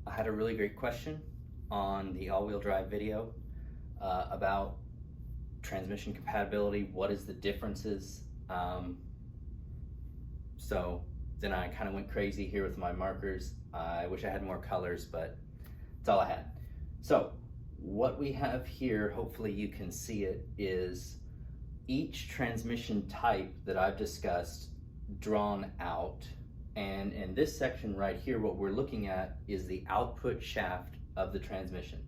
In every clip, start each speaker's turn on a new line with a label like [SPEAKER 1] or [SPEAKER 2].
[SPEAKER 1] I had a really great question on the all-wheel drive video about transmission compatibility. What is the differences? So then I kind of went crazy here with my markers. I wish I had more colors, but that's all I had. So what we have here, hopefully you can see it, is each transmission type that I've discussed drawn out. And in this section right here, what we're looking at is the output shaft of the transmission.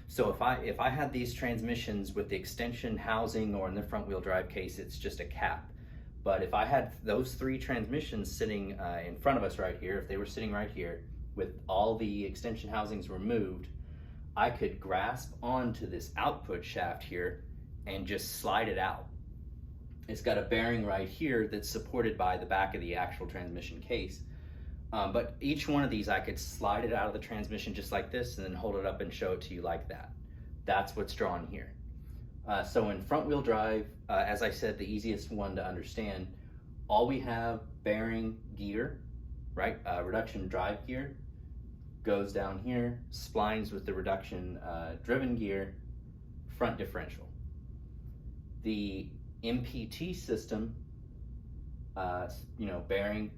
[SPEAKER 1] So if I had these transmissions with the extension housing, or in the front wheel drive case, it's just a cap. But if I had those three transmissions sitting in front of us right here, if they were sitting right here with all the extension housings removed, I could grasp onto this output shaft here and just slide it out. It's got a bearing right here that's supported by the back of the actual transmission case. But each one of these, I could slide it out of the transmission just like this and then hold it up and show it to you like that. That's what's drawn here. So in front wheel drive, as I said, the easiest one to understand, all we have bearing gear, right? Reduction drive gear goes down here, splines with the reduction driven gear, front differential. The MPT system, bearing,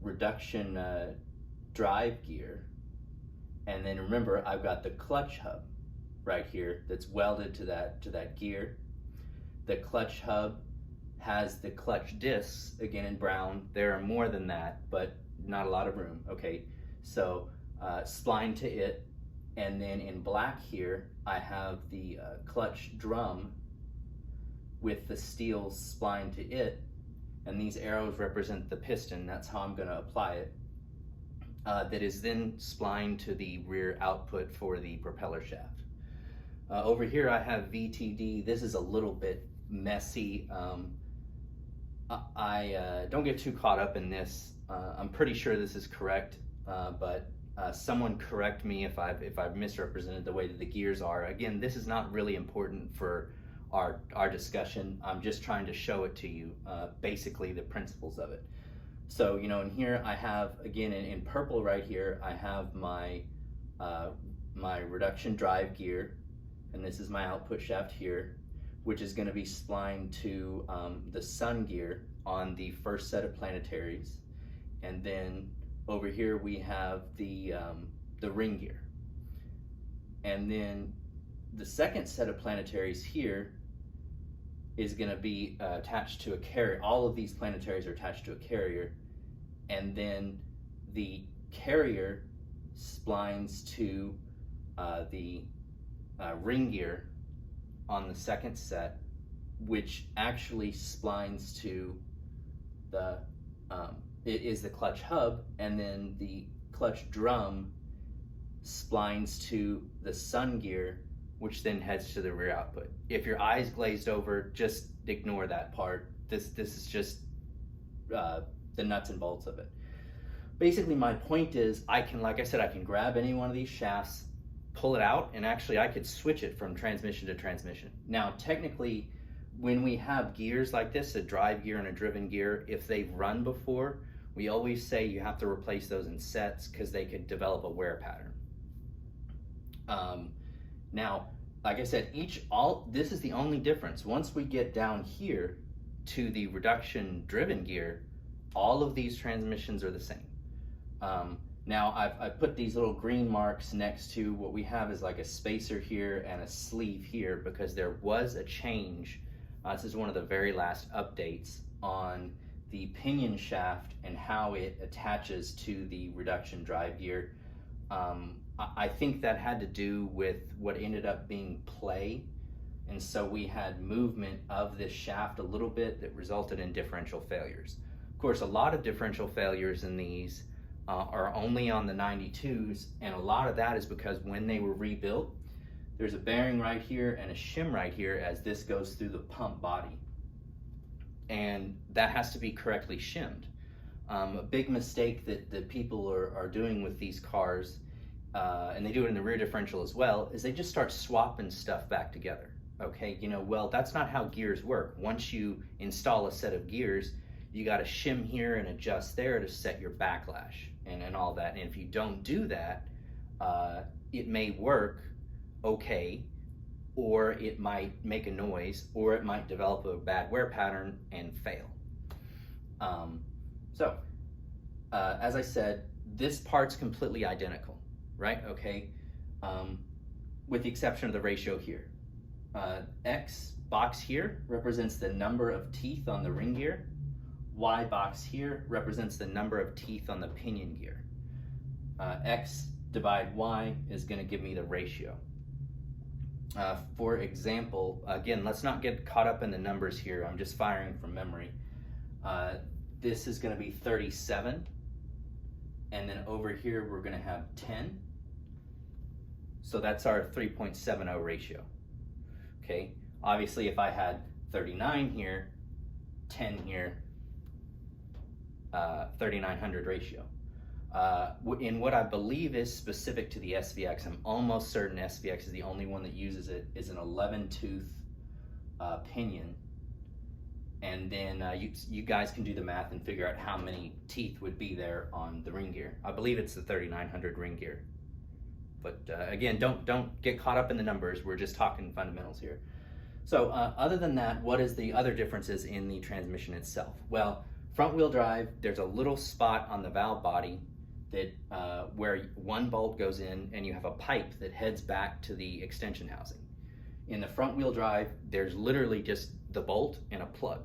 [SPEAKER 1] reduction drive gear, and then remember I've got the clutch hub right here that's welded to that gear. The clutch hub has the clutch discs, again in brown. There are more than that, but not a lot of room. Okay, so spline to it, and then in black here I have the clutch drum with the steel spline to it, and these arrows represent the piston. That's how I'm going to apply it. That is then splined to the rear output for the propeller shaft. Over here I have VTD. This is a little bit messy. I don't get too caught up in this. I'm pretty sure this is correct, but someone correct me if I've misrepresented the way that the gears are. Again, this is not really important for our discussion. I'm just trying to show it to you, basically the principles of it. So, in here I have, again, in purple right here, I have my reduction drive gear, and this is my output shaft here, which is going to be splined to the sun gear on the first set of planetaries. And then over here we have the ring gear. And then the second set of planetaries here is going to be attached to a carrier. All of these planetaries are attached to a carrier, and then the carrier splines to the ring gear on the second set, which actually splines to it is the clutch hub, and then the clutch drum splines to the sun gear, which then heads to the rear output. If your eyes glazed over, just ignore that part. This is just the nuts and bolts of it. Basically, my point is, like I said, I can grab any one of these shafts, pull it out, and actually I could switch it from transmission to transmission. Now, technically, when we have gears like this, a drive gear and a driven gear, if they've run before, we always say you have to replace those in sets because they could develop a wear pattern. Now, like I said, this is the only difference. Once we get down here to the reduction driven gear, all of these transmissions are the same. Now I've put these little green marks next to what we have is like a spacer here and a sleeve here, because there was a change. This is one of the very last updates on the pinion shaft and how it attaches to the reduction drive gear. I think that had to do with what ended up being play, and so we had movement of this shaft a little bit that resulted in differential failures. Of course, a lot of differential failures in these are only on the 92s, and a lot of that is because when they were rebuilt, there's a bearing right here and a shim right here as this goes through the pump body, and that has to be correctly shimmed. A big mistake that people are doing with these cars, and they do it in the rear differential as well, is they just start swapping stuff back together. Okay, well, that's not how gears work. Once you install a set of gears, you got to shim here and adjust there to set your backlash and all that. And if you don't do that, it may work okay, or it might make a noise, or it might develop a bad wear pattern and fail. As I said, this part's completely identical, right? Okay, with the exception of the ratio here. X box here represents the number of teeth on the ring gear. Y box here represents the number of teeth on the pinion gear. X divide Y is going to give me the ratio. For example, again, let's not get caught up in the numbers here. I'm just firing from memory. This is going to be 37. And then over here, we're going to have 10. So that's our 3.70 ratio. Okay, obviously if I had 39 here, 10 here, 3900 ratio. In what I believe is specific to the SVX, I'm almost certain SVX is the only one that uses it, is an 11 tooth pinion. And then you guys can do the math and figure out how many teeth would be there on the ring gear. I believe it's the 3900 ring gear. But again, don't get caught up in the numbers. We're just talking fundamentals here. So other than that, what is the other differences in the transmission itself? Well, front wheel drive, there's a little spot on the valve body that where one bolt goes in and you have a pipe that heads back to the extension housing. In the front wheel drive, there's literally just the bolt and a plug.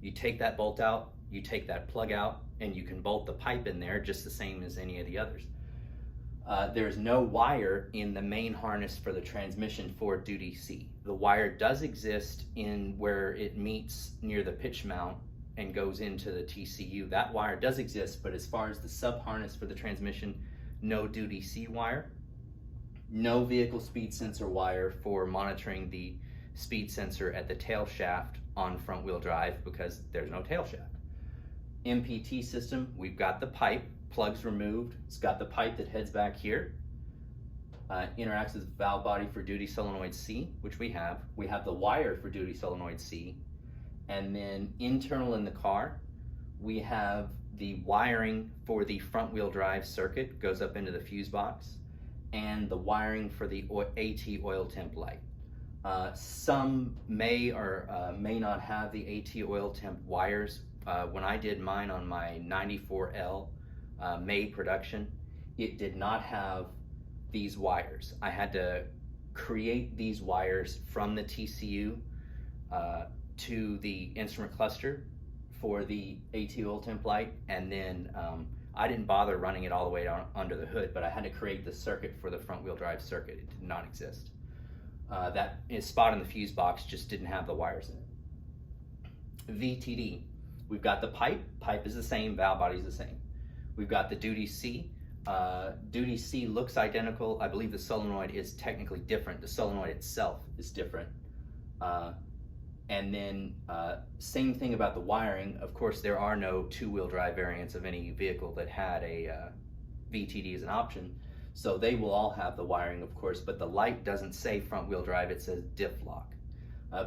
[SPEAKER 1] You take that bolt out, you take that plug out, and you can bolt the pipe in there just the same as any of the others. There's no wire in the main harness for the transmission for duty C. The wire does exist in where it meets near the pitch mount and goes into the TCU. That wire does exist, but as far as the sub harness for the transmission, no duty C wire. No vehicle speed sensor wire for monitoring the speed sensor at the tail shaft on front wheel drive because there's no tail shaft. MPT system, we've got the pipe, plugs removed. It's got the pipe that heads back here. Interacts with valve body for duty solenoid C, which we have. We have the wire for duty solenoid C. And then internal in the car, we have the wiring for the front wheel drive circuit, goes up into the fuse box, and the wiring for the AT oil temp light. Some may or may not have the AT oil temp wires. When I did mine on my 94L May production, it did not have these wires. I had to create these wires from the TCU to the instrument cluster for the AT oil temp light, and then I didn't bother running it all the way down under the hood, but I had to create the circuit for the front wheel drive circuit. It did not exist. That spot in the fuse box just didn't have the wires in it. VTD, we've got the pipe. Pipe is the same, valve body is the same. We've got the duty C. Duty C looks identical. I believe the solenoid is technically different. The solenoid itself is different. And then same thing about the wiring. Of course, there are no two-wheel drive variants of any vehicle that had a VTD as an option. So they will all have the wiring, of course, but the light doesn't say front wheel drive, it says diff lock.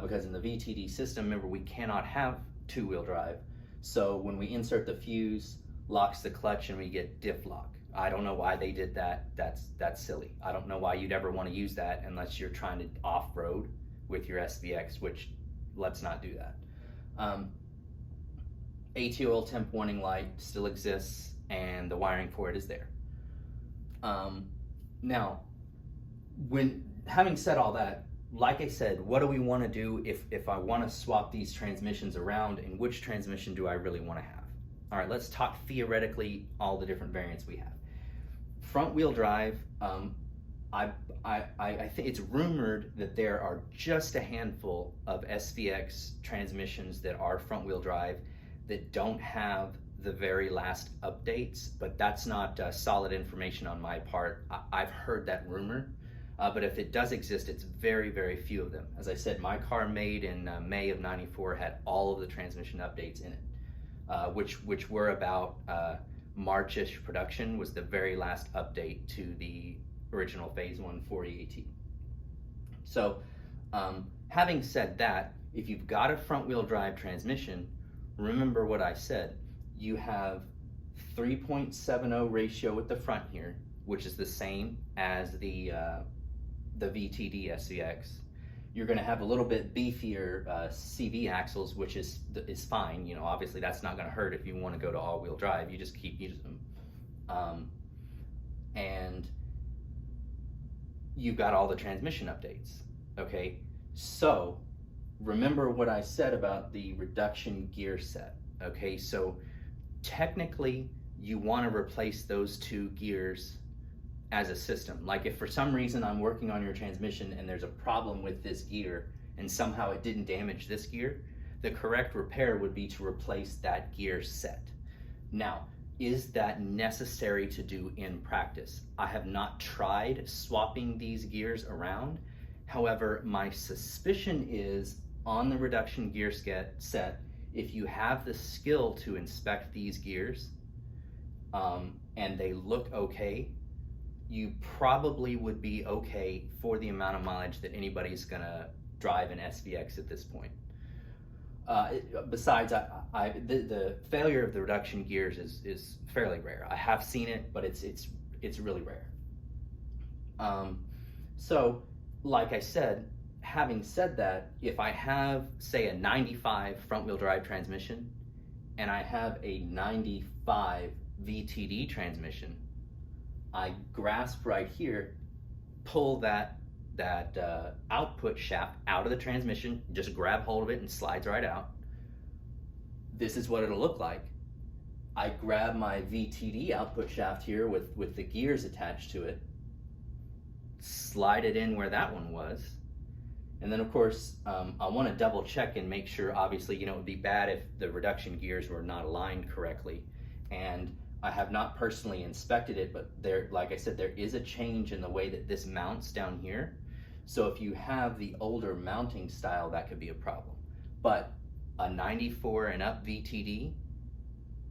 [SPEAKER 1] Because in the VTD system, remember, we cannot have two-wheel drive. So when we insert the fuse, locks the clutch and we get diff lock. I don't know why they did that. That's silly. I don't know why you'd ever want to use that unless you're trying to off-road with your SVX, which let's not do that. AT oil temp warning light still exists and the wiring for it is there. Now, having said all that, like I said, what do we want to do if I want to swap these transmissions around, and which transmission do I really want to have? All right, let's talk theoretically all the different variants we have. Front wheel drive, I think it's rumored that there are just a handful of SVX transmissions that are front wheel drive that don't have the very last updates, but that's not solid information on my part. I've heard that rumor, but if it does exist, it's very, very few of them. As I said, my car made in May of '94 had all of the transmission updates in it, which were about March-ish production was the very last update to the original Phase 1 40AT. So having said that, if you've got a front wheel drive transmission, remember what I said. You have 3.70 ratio at the front here, which is the same as the VTD SVX. You're going to have a little bit beefier CV axles, which is fine. You know, obviously that's not going to hurt if you want to go to all-wheel drive. You just keep using them. And you've got all the transmission updates. Okay, so remember what I said about the reduction gear set. Okay, so technically you want to replace those two gears as a system. Like if for some reason I'm working on your transmission and there's a problem with this gear and somehow it didn't damage this gear, the correct repair would be to replace that gear set. Now, is that necessary to do in practice? I have not tried swapping these gears around. However, my suspicion is on the reduction gear set, if you have the skill to inspect these gears and they look okay, you probably would be okay for the amount of mileage that anybody's gonna drive an SVX at this point. Besides, the failure of the reduction gears is fairly rare. I have seen it, but it's really rare. So, like I said, having said that, if I have, say, a 95 front-wheel drive transmission and I have a 95 VTD transmission, I grasp right here, pull that output shaft out of the transmission, just grab hold of it and slides right out. This is what it'll look like. I grab my VTD output shaft here with the gears attached to it, slide it in where that one was, and then of course I want to double check and make sure, obviously, you know, it would be bad if the reduction gears were not aligned correctly, and I have not personally inspected it, but there, like I said, there is a change in the way that this mounts down here. So if you have the older mounting style, that could be a problem. But a 94 and up VTD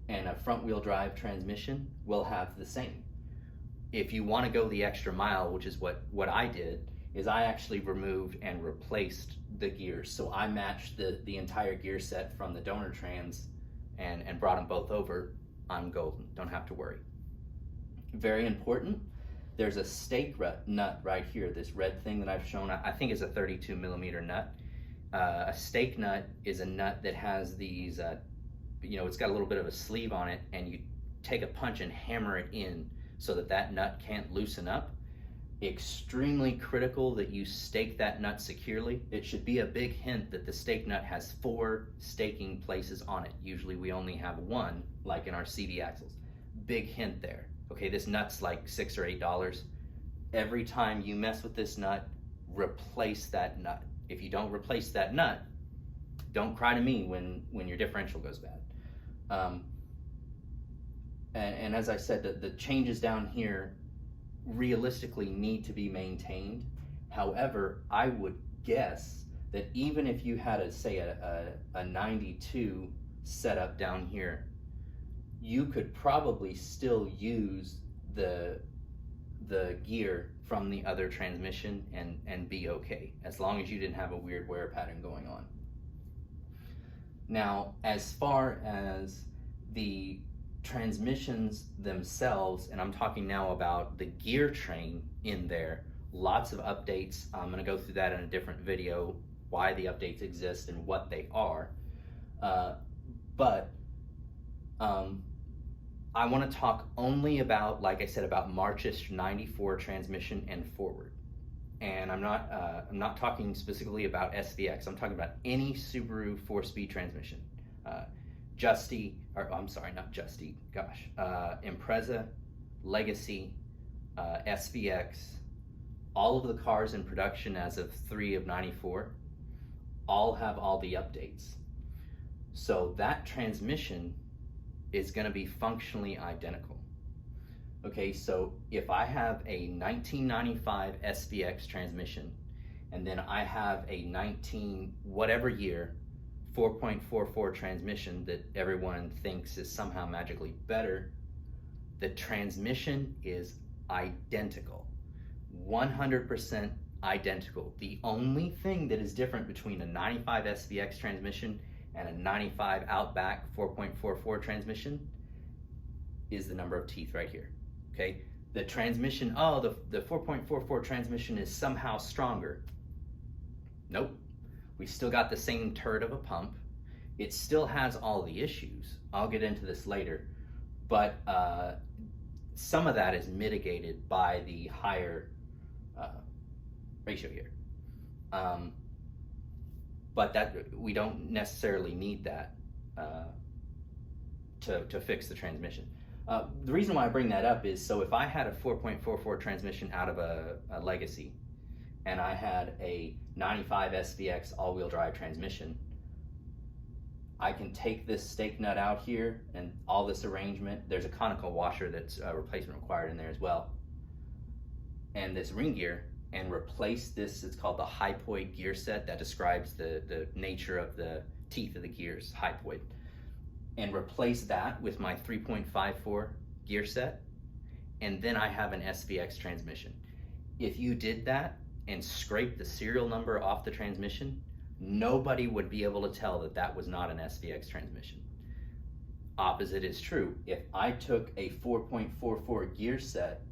[SPEAKER 1] and a front wheel drive transmission will have the same. If you want to go the extra mile, which is what I did, is I actually removed and replaced the gears. So I matched the entire gear set from the donor trans and brought them both over. I'm golden, don't have to worry. Very important, there's a stake nut right here, this red thing that I've shown, I think is a 32 millimeter nut. A stake nut is a nut that has these, you know, it's got a little bit of a sleeve on it, and you take a punch and hammer it in so that nut can't loosen up. Extremely critical that you stake that nut securely. It should be a big hint that the stake nut has 4 staking places on it. Usually we only have 1, like in our CV axles. Big hint there. Okay, this nut's like $6 or $8. Every time you mess with this nut, replace that nut. If you don't replace that nut, don't cry to me when your differential goes bad. And as I said, the changes down here realistically need to be maintained. However, I would guess that even if you had a 92 setup down here, you could probably still use the gear from the other transmission and be okay, as long as you didn't have a weird wear pattern going on. Now, as far as the transmissions themselves, and I'm talking now about the gear train in there, lots of updates. I'm going to go through that in a different video, why the updates exist and what they are. But I want to talk only about, like I said, about Marchish 94 transmission and forward. And I'm not talking specifically about SVX. I'm talking about any Subaru 4-speed transmission. Impreza, Legacy, SVX, all of the cars in production as of 3 of 94, all have all the updates. So that transmission is going to be functionally identical. Okay, so if I have a 1995 SVX transmission, and then I have a 19 whatever year 4.44 transmission that everyone thinks is somehow magically better, the transmission is identical, 100% identical. The only thing that is different between a 95 SVX transmission and a 95 Outback 4.44 transmission is the number of teeth right here. Okay, the transmission, oh, the 4.44 transmission is somehow stronger. Nope. We still got the same turd of a pump. It still has all the issues. I'll get into this later. But some of that is mitigated by the higher ratio here. But that we don't necessarily need that to fix the transmission. The reason why I bring that up is so if I had a 4.44 transmission out of a Legacy and I had a 95 SVX all-wheel drive transmission, I can take this stake nut out here and all this arrangement. There's a conical washer that's replacement required in there as well. And this ring gear, and replace this, it's called the hypoid gear set that describes the nature of the teeth of the gears, hypoid. And replace that with my 3.54 gear set, and then I have an SVX transmission. If you did that and scraped the serial number off the transmission, nobody would be able to tell that that was not an SVX transmission. Opposite is true. If I took a 4.44 gear set,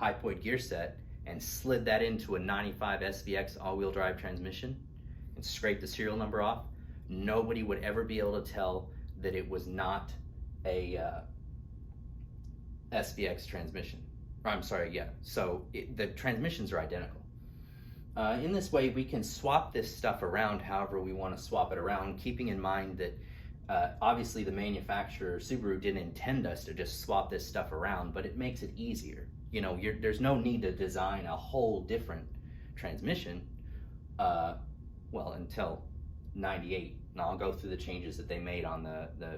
[SPEAKER 1] hypoid gear set, and slid that into a 95 SVX all-wheel drive transmission and scraped the serial number off, nobody would ever be able to tell that it was not a SVX transmission. I'm sorry, yeah. So the transmissions are identical. In this way, we can swap this stuff around however we want to swap it around, keeping in mind that obviously the manufacturer, Subaru, didn't intend us to just swap this stuff around, but it makes it easier. You know, there's no need to design a whole different transmission, well, until 98. And I'll go through the changes that they made on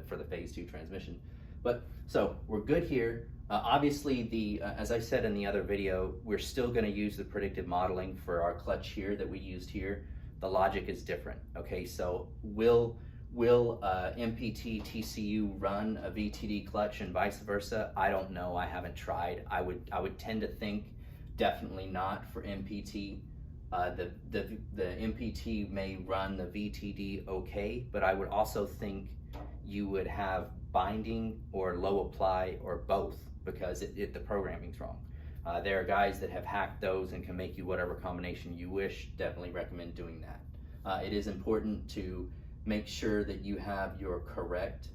[SPEAKER 1] for the phase 2 transmission. But so we're good here. Obviously, as I said in the other video, we're still going to use the predictive modeling for our clutch here that we used here. The logic is different. Okay, so will MPT TCU run a VTD clutch and vice versa? I don't know. I haven't tried. I would tend to think definitely not for MPT. The MPT may run the VTD okay, but I would also think you would have binding or low apply or both because the programming's wrong. There are guys that have hacked those and can make you whatever combination you wish. Definitely recommend doing that. It is important to make sure that you have your correct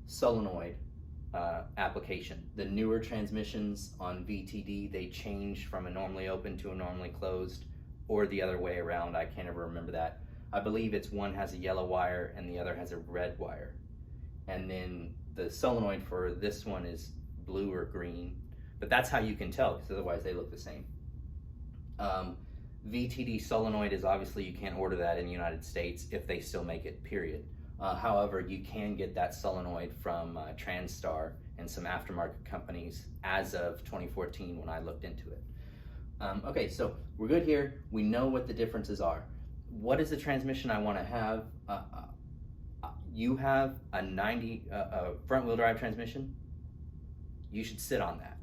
[SPEAKER 1] solenoid application. The newer transmissions on VTD, they change from a normally open to a normally closed, or the other way around. I can't ever remember that. I believe it's one has a yellow wire and the other has a red wire. And then the solenoid for this one is blue or green, but that's how you can tell because otherwise they look the same. VTD solenoid is obviously, you can't order that in the United States if they still make it, period. However, you can get that solenoid from TransStar and some aftermarket companies as of 2014 when I looked into it. Okay, so we're good here. We know what the differences are. What is the transmission I want to have? You have a front-wheel drive transmission. You should sit on that.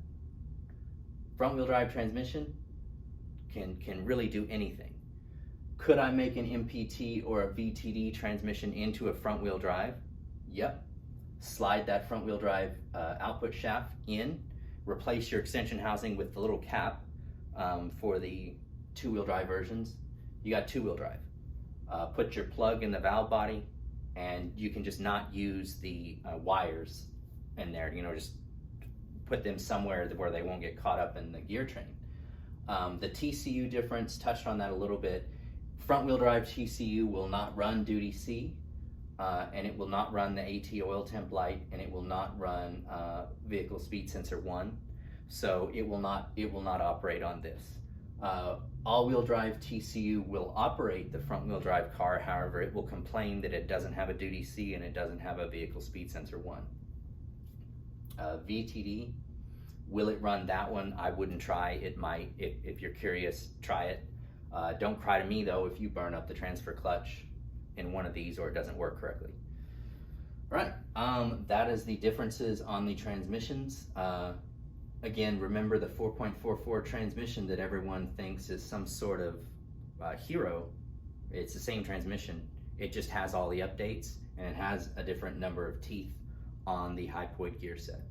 [SPEAKER 1] Front-wheel drive transmission can really do anything. Could I make an MPT or a VTD transmission into a front-wheel drive? Yep. Slide that front-wheel drive output shaft in, replace your extension housing with the little cap for the two-wheel drive versions. You got two-wheel drive. Put your plug in the valve body, and you can just not use the wires in there. You know, just put them somewhere where they won't get caught up in the gear train. The TCU difference, touched on that a little bit. Front-wheel drive TCU will not run duty C, and it will not run the AT oil temp light, and it will not run vehicle speed sensor 1. So it will not operate on this. All-wheel drive TCU will operate the front-wheel drive car. However, it will complain that it doesn't have a duty C and it doesn't have a vehicle speed sensor 1. VTD, will it run that one? I wouldn't try. It might. If you're curious, try it. Don't cry to me though if you burn up the transfer clutch in one of these or it doesn't work correctly. All right, that is the differences on the transmissions. Again, remember the 4.44 transmission that everyone thinks is some sort of hero. It's the same transmission. It just has all the updates and it has a different number of teeth on the hypoid gear set.